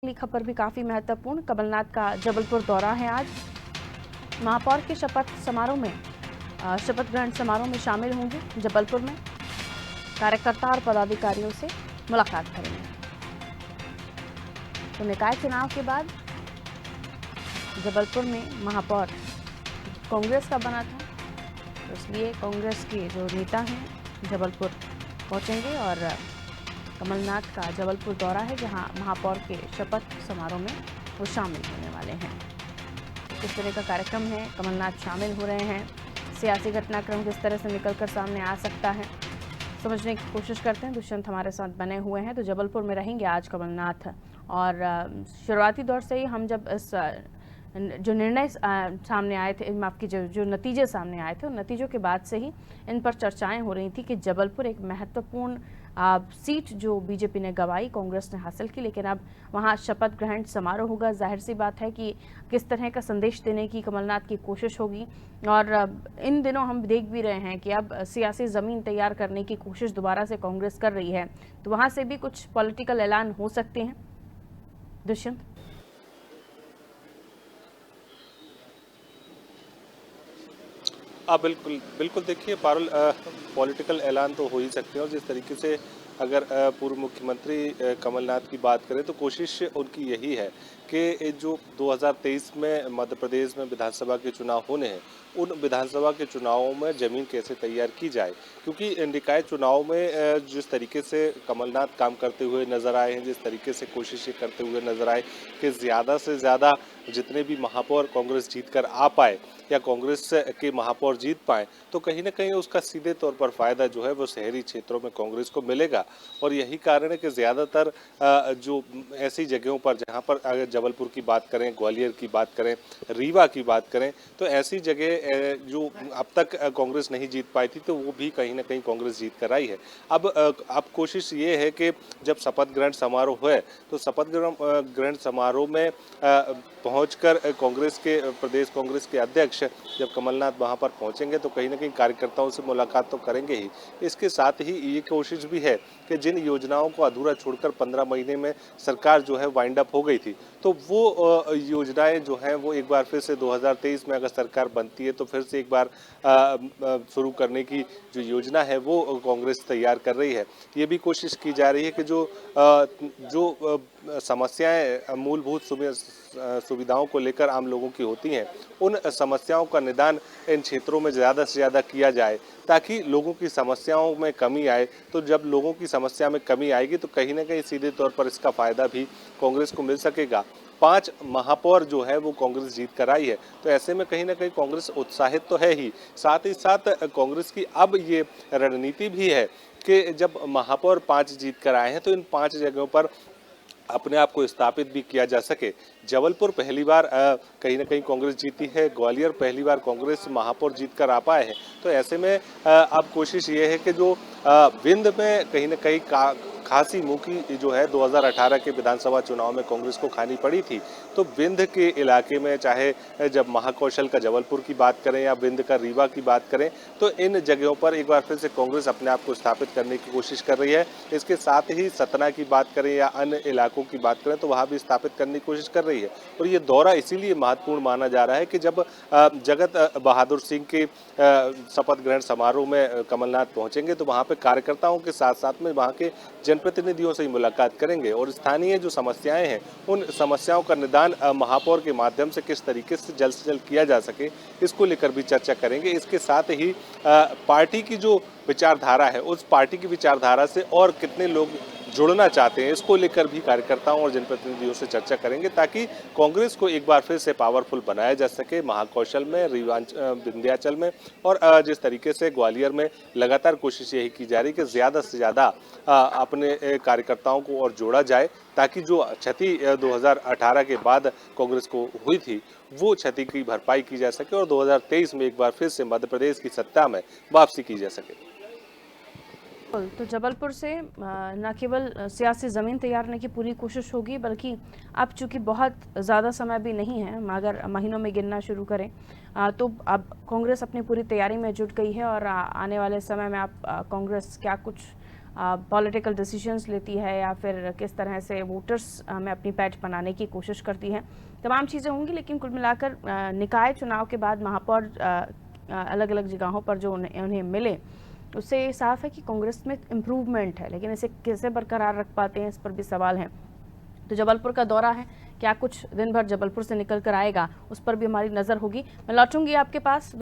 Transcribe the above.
अगली खबर भी काफी महत्वपूर्ण। कमलनाथ का जबलपुर दौरा है आज। महापौर के शपथ ग्रहण समारोह में शामिल होंगे। जबलपुर में कार्यकर्ता और पदाधिकारियों से मुलाकात करेंगे। तो निकाय चुनाव के बाद जबलपुर में महापौर कांग्रेस का बना था, तो इसलिए कांग्रेस के जो नेता हैं जबलपुर पहुंचेंगे और कमलनाथ का जबलपुर दौरा है, जहां महापौर के शपथ समारोह में वो शामिल होने वाले हैं। किस तरह का कार्यक्रम है, कमलनाथ शामिल हो रहे हैं, सियासी घटनाक्रम किस तरह से निकलकर सामने आ सकता है, समझने की कोशिश करते हैं। दुष्यंत हमारे साथ बने हुए हैं। तो जबलपुर में रहेंगे आज कमलनाथ, और शुरुआती दौर से ही हम जब इस जो निर्णय सामने आए थे, माफ कीजिए, जो नतीजे सामने आए थे, उन नतीजों के बाद से ही इन पर चर्चाएं हो रही थी कि जबलपुर एक महत्वपूर्ण सीट जो बीजेपी ने गंवाई, कांग्रेस ने हासिल की, लेकिन अब वहां शपथ ग्रहण समारोह होगा। जाहिर सी बात है कि किस तरह का संदेश देने की कमलनाथ की कोशिश होगी। और इन दिनों हम देख भी रहे हैं कि अब सियासी ज़मीन तैयार करने की कोशिश दोबारा से कांग्रेस कर रही है, तो वहाँ से भी कुछ पॉलिटिकल ऐलान हो सकते हैं। दुष्यंत, बिल्कुल बिल्कुल, देखिए पारुल, पॉलिटिकल ऐलान तो हो ही सकते हैं। और जिस तरीके से अगर पूर्व मुख्यमंत्री कमलनाथ की बात करें तो कोशिश उनकी यही है कि जो 2023 में मध्य प्रदेश में विधानसभा के चुनाव होने हैं, उन विधानसभा के चुनावों में ज़मीन कैसे तैयार की जाए। क्योंकि निकाय चुनाव में जिस तरीके से कमलनाथ काम करते हुए नजर आए हैं, जिस तरीके से कोशिशें करते हुए नजर आए कि ज़्यादा से ज़्यादा जितने भी महापौर कांग्रेस जीत कर आ पाए या कांग्रेस के महापौर जीत पाए, तो कहीं ना कहीं उसका सीधे तौर पर फायदा जो है वो शहरी क्षेत्रों में कांग्रेस को मिलेगा। और यही कारण है कि ज़्यादातर जो ऐसी जगहों पर जहां पर अगर जबलपुर की बात करें, ग्वालियर की बात करें, रीवा की बात करें, तो ऐसी जगह जो अब तक कांग्रेस नहीं जीत पाई थी, तो वो भी कहीं ना कहीं कांग्रेस जीत कर आई है। अब कोशिश ये है कि जब शपथ ग्रहण समारोह है, तो शपथ ग्रहण समारोह में पहुंचकर कांग्रेस के प्रदेश कांग्रेस के अध्यक्ष जब कमलनाथ वहां पर पहुंचेंगे, तो कहीं ना कहीं कार्यकर्ताओं से मुलाकात तो करेंगे ही। इसके साथ ही ये कोशिश भी है कि जिन योजनाओं को अधूरा छोड़कर 15 महीने में सरकार जो है वाइंड अप हो गई थी, तो वो योजनाएं जो हैं वो एक बार फिर से 2023 में अगर सरकार बनती है तो फिर से एक बार शुरू करने की जो योजना है वो कांग्रेस तैयार कर रही है। ये भी कोशिश की जा रही है कि जो समस्याएं मूलभूत सुविधाओं को लेकर आम लोगों की होती हैं, उन समस्याओं का निदान इन क्षेत्रों में ज़्यादा से ज़्यादा किया जाए, ताकि लोगों की समस्याओं में कमी आए। तो जब लोगों की समस्या में कमी आएगी तो कहीं ना कहीं सीधे तौर पर इसका फायदा भी कांग्रेस को मिल सकेगा। 5 महापौर जो है वो कांग्रेस जीत कर आई है, तो ऐसे में कहीं ना कहीं कांग्रेस उत्साहित तो है ही साथ कांग्रेस की अब ये रणनीति भी है कि जब महापौर 5 जीत कर आए हैं, तो इन 5 जगहों पर अपने आप को स्थापित भी किया जा सके। जबलपुर पहली बार कहीं ना कहीं कांग्रेस जीती है, ग्वालियर पहली बार कांग्रेस महापौर जीत कर आ पाए हैं। तो ऐसे में अब कोशिश ये है कि जो विंध्य में कहीं ना कहीं खासी मुखी जो है 2018 के विधानसभा चुनाव में कांग्रेस को खानी पड़ी थी, तो विंध्य के इलाके में, चाहे जब महाकौशल का जबलपुर की बात करें या विंध्य का रीवा की बात करें, तो इन जगहों पर एक बार फिर से कांग्रेस अपने आप को स्थापित करने की कोशिश कर रही है। इसके साथ ही सतना की बात करें या अन्य इलाकों की बात करें, तो वहां भी स्थापित करने की कोशिश कर रही है। और ये दौरा इसीलिए महत्वपूर्ण माना जा रहा है कि जब जगत बहादुर सिंह के शपथ ग्रहण समारोह में कमलनाथ पहुंचेंगे, तो वहां पे कार्यकर्ताओं के साथ साथ में वहां के जनप्रतिनिधियों से ही मुलाकात करेंगे और स्थानीय जो समस्याएं हैं, उन समस्याओं का निदान महापौर के माध्यम से किस तरीके से जल्द किया जा सके, इसको लेकर भी चर्चा करेंगे। इसके साथ ही पार्टी की जो विचारधारा है, उस पार्टी की विचारधारा से और कितने लोग जुड़ना चाहते हैं, इसको लेकर भी कार्यकर्ताओं और जनप्रतिनिधियों से चर्चा करेंगे, ताकि कांग्रेस को एक बार फिर से पावरफुल बनाया जा सके महाकौशल में, विंध्याचल में। और जिस तरीके से ग्वालियर में लगातार कोशिश यही की जा रही है कि ज़्यादा से ज़्यादा अपने कार्यकर्ताओं को और जोड़ा जाए, ताकि जो क्षति 2018 के बाद कांग्रेस को हुई थी, वो क्षति की भरपाई की जा सके और 2023 में एक बार फिर से मध्य प्रदेश की सत्ता में वापसी की जा सके। तो जबलपुर से न केवल सियासी ज़मीन तैयार करने की पूरी कोशिश होगी, बल्कि अब चूंकि बहुत ज़्यादा समय भी नहीं है, अगर महीनों में गिनना शुरू करें, तो अब कांग्रेस अपनी पूरी तैयारी में जुट गई है। और आने वाले समय में आप कांग्रेस क्या कुछ पॉलिटिकल डिसीजंस लेती है या फिर किस तरह से वोटर्स में अपनी पैठ बनाने की कोशिश करती है, तमाम चीज़ें होंगी। लेकिन कुल मिलाकर निकाय चुनाव के बाद महापौर अलग अलग जगहों पर जो उन्हें मिले, उससे साफ है कि कांग्रेस में इम्प्रूवमेंट है, लेकिन इसे कैसे बरकरार रख पाते हैं इस पर भी सवाल है। तो जबलपुर का दौरा है, क्या कुछ दिन भर जबलपुर से निकल कर आएगा, उस पर भी हमारी नज़र होगी। मैं लौटूंगी आपके पास।